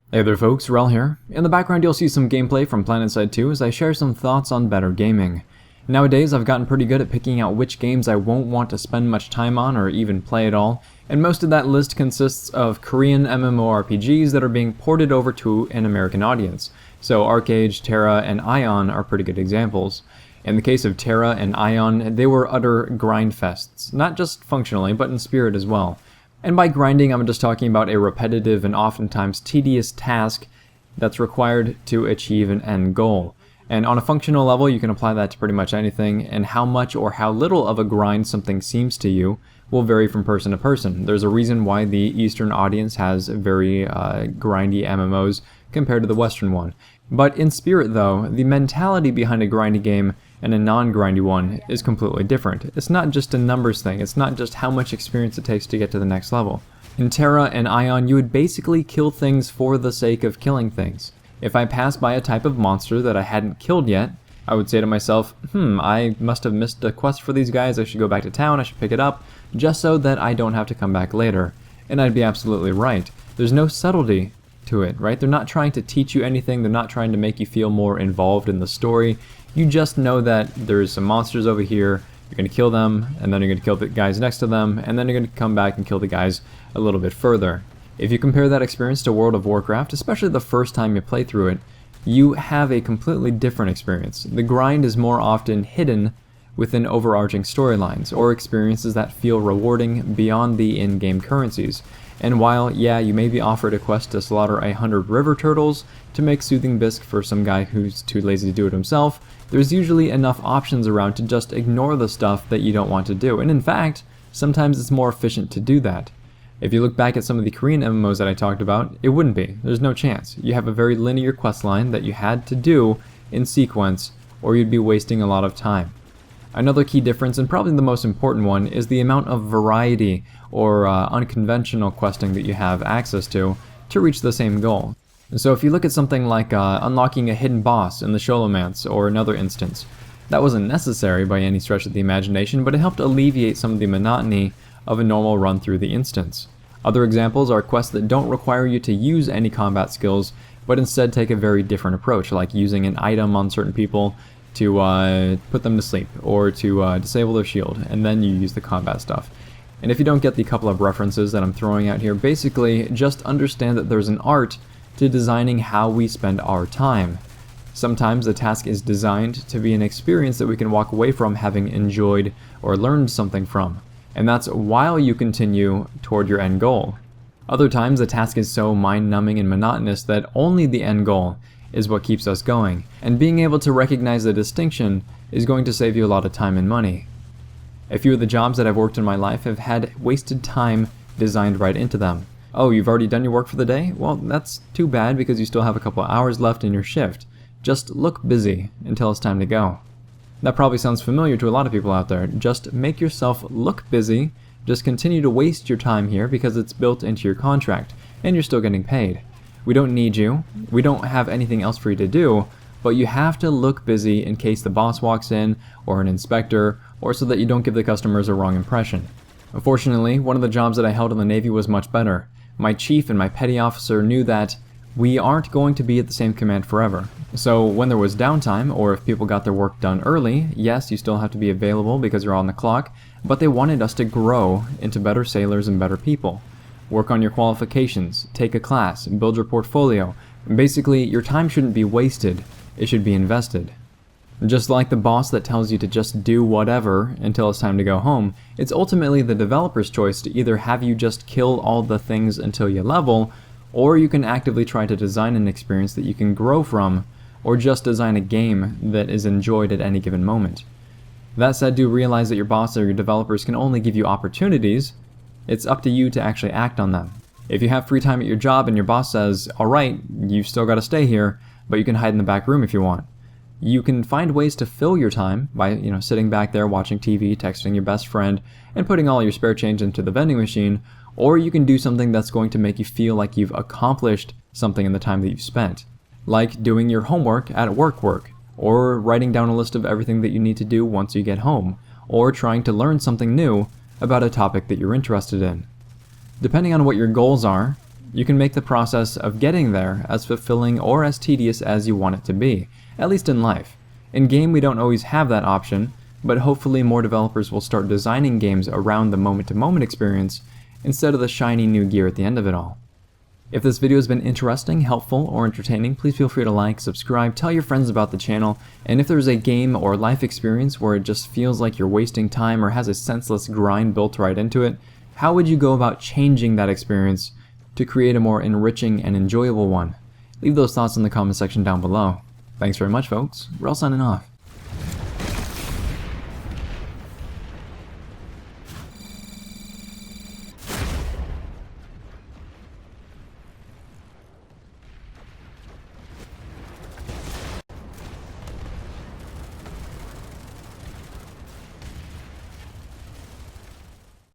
Hey there folks, Wrel here. In the background you'll see some gameplay from PlanetSide 2 as I share some thoughts on better gaming. Nowadays I've gotten pretty good at picking out which games I won't want to spend much time on or even play at all, and most of that list consists of Korean MMORPGs that are being ported over to an American audience. So Arcade, Terra, and Ion are pretty good examples. In the case of Terra and Ion, they were utter grind fests, not just functionally but in spirit as well. And by grinding, I'm just talking about a repetitive and oftentimes tedious task that's required to achieve an end goal. And on a functional level, you can apply that to pretty much anything, and how much or how little of a grind something seems to you will vary from person to person. There's a reason why the Eastern audience has very grindy MMOs compared to the Western one. But in spirit though, the mentality behind a grindy game and a non-grindy one is completely different. It's not just a numbers thing, it's not just how much experience it takes to get to the next level. In Terra and Ion, you would basically kill things for the sake of killing things. If I passed by a type of monster that I hadn't killed yet, I would say to myself, I must have missed a quest for these guys, I should go back to town, I should pick it up, just so that I don't have to come back later. And I'd be absolutely right. There's no subtlety to it, right? They're not trying to teach you anything, they're not trying to make you feel more involved in the story. You just know that there's some monsters over here, you're going to kill them, and then you're going to kill the guys next to them, and then you're going to come back and kill the guys a little bit further. If you compare that experience to World of Warcraft, especially the first time you play through it, you have a completely different experience. The grind is more often hidden within overarching storylines, or experiences that feel rewarding beyond the in-game currencies. And while, yeah, you may be offered a quest to slaughter 100 river turtles to make soothing bisque for some guy who's too lazy to do it himself, there's usually enough options around to just ignore the stuff that you don't want to do. And in fact, sometimes it's more efficient to do that. If you look back at some of the Korean MMOs that I talked about, it wouldn't be. There's no chance. You have a very linear quest line that you had to do in sequence, or you'd be wasting a lot of time. Another key difference, and probably the most important one, is the amount of variety or unconventional questing that you have access to reach the same goal. So if you look at something like unlocking a hidden boss in the Sholomance or another instance, that wasn't necessary by any stretch of the imagination, but it helped alleviate some of the monotony of a normal run through the instance. Other examples are quests that don't require you to use any combat skills, but instead take a very different approach, like using an item on certain people to put them to sleep, or to disable their shield, and then you use the combat stuff. And if you don't get the couple of references that I'm throwing out here, basically just understand that there's an art to designing how we spend our time. Sometimes the task is designed to be an experience that we can walk away from having enjoyed or learned something from, and that's while you continue toward your end goal. Other times the task is so mind-numbing and monotonous that only the end goal is what keeps us going, and being able to recognize the distinction is going to save you a lot of time and money. A few of the jobs that I've worked in my life have had wasted time designed right into them. Oh, you've already done your work for the day? Well, that's too bad because you still have a couple of hours left in your shift. Just look busy until it's time to go. That probably sounds familiar to a lot of people out there. Just make yourself look busy, just continue to waste your time here because it's built into your contract, and you're still getting paid. We don't need you, we don't have anything else for you to do, but you have to look busy in case the boss walks in, or an inspector, or so that you don't give the customers a wrong impression. Unfortunately, one of the jobs that I held in the Navy was much better. My chief and my petty officer knew that we aren't going to be at the same command forever. So when there was downtime, or if people got their work done early, yes, you still have to be available because you're on the clock, but they wanted us to grow into better sailors and better people. Work on your qualifications, take a class, build your portfolio. Basically, your time shouldn't be wasted, it should be invested. Just like the boss that tells you to just do whatever until it's time to go home, it's ultimately the developer's choice to either have you just kill all the things until you level, or you can actively try to design an experience that you can grow from, or just design a game that is enjoyed at any given moment. That said, do realize that your boss or your developers can only give you opportunities. It's up to you to actually act on them. If you have free time at your job and your boss says, alright, you've still got to stay here, but you can hide in the back room if you want. You can find ways to fill your time by, sitting back there watching TV, texting your best friend, and putting all your spare change into the vending machine, or you can do something that's going to make you feel like you've accomplished something in the time that you've spent. Like doing your homework at work, or writing down a list of everything that you need to do once you get home, or trying to learn something new about a topic that you're interested in. Depending on what your goals are, You can make the process of getting there as fulfilling or as tedious as you want it to be, at least in life. In game, we don't always have that option, but hopefully more developers will start designing games around the moment-to-moment experience instead of the shiny new gear at the end of it all. If this video has been interesting, helpful, or entertaining, please feel free to like, subscribe, tell your friends about the channel, and if there's a game or life experience where it just feels like you're wasting time or has a senseless grind built right into it, how would you go about changing that experience to create a more enriching and enjoyable one? Leave those thoughts in the comment section down below. Thanks very much, folks. Wrel signing off.